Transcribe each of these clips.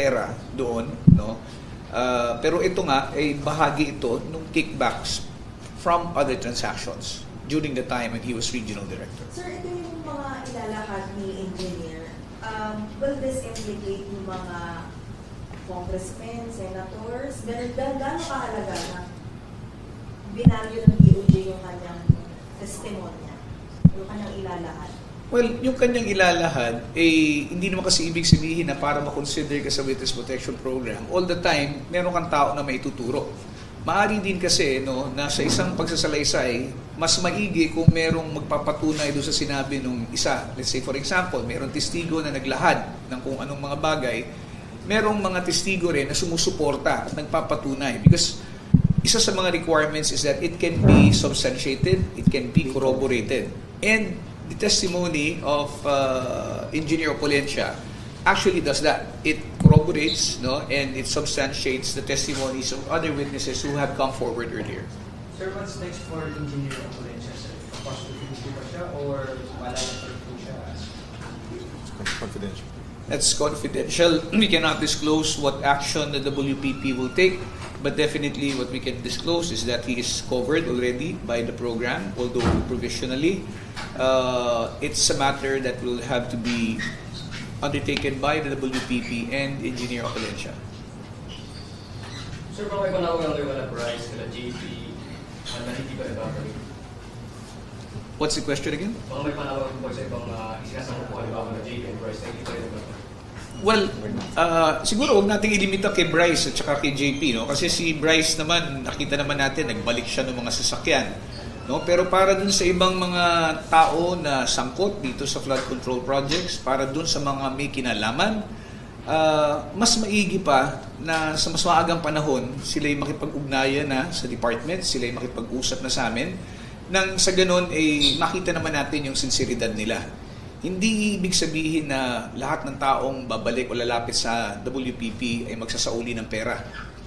pera doon, no? Pero ito nga ay bahagi ito ng kickbacks from other transactions during the time when he was regional director. Sir, ito yung mga ilalahad ni engineer. Will this implicate yung mga congressmen, senators? Gano'n kahalaga na binalyo ng DOJ yung kanyang testimonya, yung kanyang ilalahad? Well, yung kanyang ilalahad, hindi naman kasi ibig sabihin na para makonsider ka sa Witness Protection Program, all the time, meron kang tao na may tuturo. Maari din kasi na sa isang pagsasalaysay, mas maigi kung merong magpapatunay doon sa sinabi ng isa. Let's say for example, merong testigo na naglahad ng kung anong mga bagay, merong mga testigo rin na sumusuporta at nagpapatunay. Because isa sa mga requirements is that it can be substantiated, it can be corroborated. And the testimony of Engineer Opulencia actually does that. It corroborates, and it substantiates the testimonies of other witnesses who have come forward earlier. Sir, what's next for Engineer Opulencia, sir? Possibility ba siya or malalaman po siya? Confidential. That's confidential. We cannot disclose what action the WPP will take, but definitely what we can disclose is that he is covered already by the program, although provisionally. It's a matter that will have to be undertaken by the WPP and Engineer Opulencia. Sir, baka may panawag ang wala price, kala JP, na hindi ba ibabalik? What's the question again? Baka may panawag po sa ibang isinasama po halimbawa na JP and price, na hindi ba ibabalik? Well, siguro huwag nating ilimita kay Bryce at saka kay JP, no? Kasi si Bryce naman, nakita naman natin, nagbalik siya ng mga sasakyan. No? Pero para dun sa ibang mga tao na sangkot dito sa flood control projects, para dun sa mga may kinalaman, mas maigi pa na sa mas maagang panahon, sila'y makipag-ugnayan na sa department, sila'y makipag-usap na sa amin, nang sa ganun, makita naman natin yung sinseridad nila. Hindi ibig sabihin na lahat ng taong babalik o lalapit sa WPP ay magsasauli ng pera.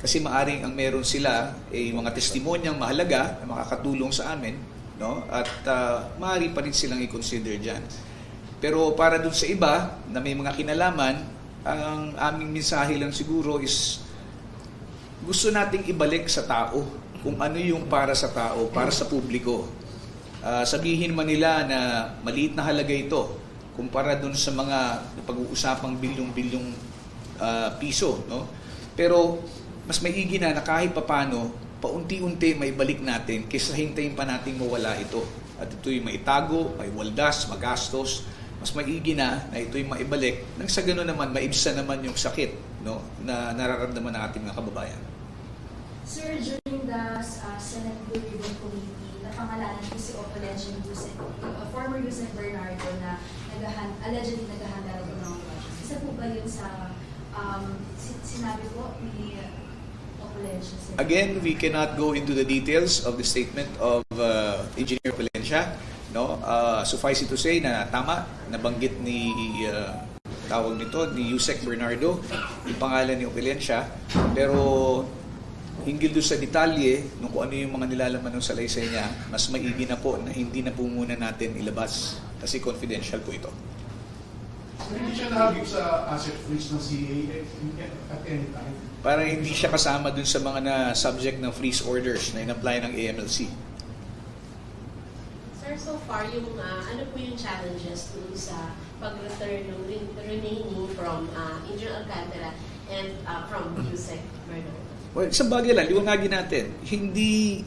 Kasi maaring ang meron sila ay mga testimonyang mahalaga na makakatulong sa amin, no? At maaari pa rin silang i-consider dyan. Pero para dun sa iba na may mga kinalaman, ang aming mensahe lang siguro is gusto nating ibalik sa tao kung ano yung para sa tao, para sa publiko. Sabihin man nila na maliit na halaga ito kumpara dun sa mga pag-uusapang bilyong-bilyong piso, no? Pero mas maigi na kahit papano, paunti-unti may balik natin kaysa hintayin pa nating mawala ito. At ito'y maitago, may waldas, magastos. Mas maigi na ito'y maibalik nang sa gano'n naman, maibsan naman yung sakit, no, na nararamdaman ng ating mga kababayan. Sir, during the Senate Blue Ribbon Committee, napangalanan po si Opulencia Yusek, former Yusek Bernardo na allegedly naghahanda ng mga projects. Isa po ba yun sa sinabi po ni Opulencia? Again, we cannot go into the details of the statement of Engineer Opulencia. No? Suffice it to say na tama, nabanggit ni tawag nito, ni Yusek Bernardo, yung pangalan ni Opulencia, pero hinggil doon sa detalye nung kung ano yung mga nilalaman ng salaysay niya, mas maigi na po na hindi na po muna natin ilabas kasi confidential po ito. So, hindi siya nahagip sa asset freeze ng CA at any time? Parang hindi siya kasama dun sa mga na subject ng freeze orders na in-apply ng AMLC. Sir, so far, ano po yung challenges dun sa pag-return ng remaining from Engineer Alcantara and from Yusek Bernardo? Well, isang bagay lang, liwanagin natin. Hindi,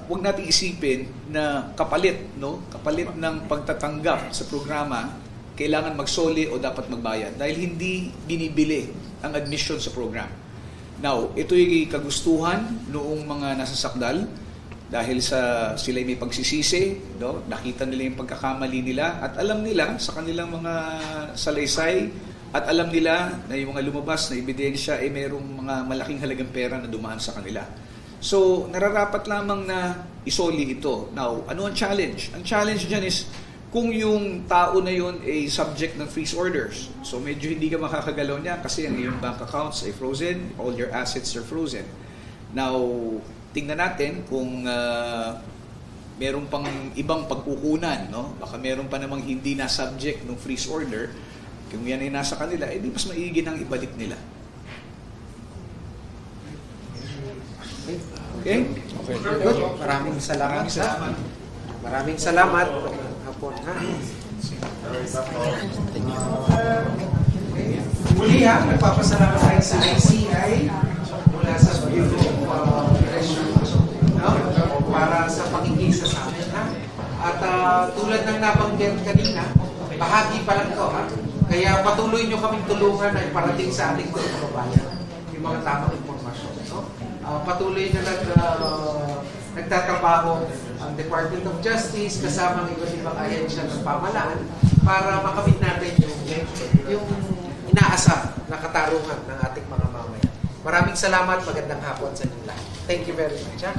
wag natin isipin na kapalit ng pagtatanggap sa programa, kailangan magsoli o dapat magbayad. Dahil hindi binibili ang admission sa program. Now, ito'y kagustuhan noong mga nasasakdal dahil sila'y may pagsisisi, no? Nakita nila yung pagkakamali nila at alam nila sa kanilang mga salaysay at alam nila na yung mga lumabas na ebidensya ay mayroong mga malaking halagang pera na dumaan sa kanila. So, nararapat lamang na isoli ito. Now, ano ang challenge? Ang challenge dyan is kung yung tao na yun ay subject ng freeze orders. So, medyo hindi ka makakagalaw niya kasi ang iyong bank accounts ay frozen, all your assets are frozen. Now, tingnan natin kung meron pang ibang pagkukunan, no? Baka meron pa namang hindi na subject ng freeze order. Kung yan ay nasa kanila, di mas maigi nang ibalik nila. Okay? Good. Maraming salamat. Maraming salamat. Hapon, ha? Muli ha, nagpapasalamat tayo sa ICI mula sa Bureau of Elections, no? Para sa pakikisa sa amin, ha? At tulad ng nabanggit kanina, bahagi pa lang to, ha? Kaya patuloy nyo kaming tulungan ay parating sa ating mga kababayan yung mga tamang impormasyon, no? Patuloy na nagtatrabaho ang Department of Justice kasama ng iba't ibang ahensya ng pamahalaan para makamit natin yung inaasam na katarungan ng ating mga mamayan. Maraming salamat, magandang hapon sa inyo lahat. Thank you very much. Ha?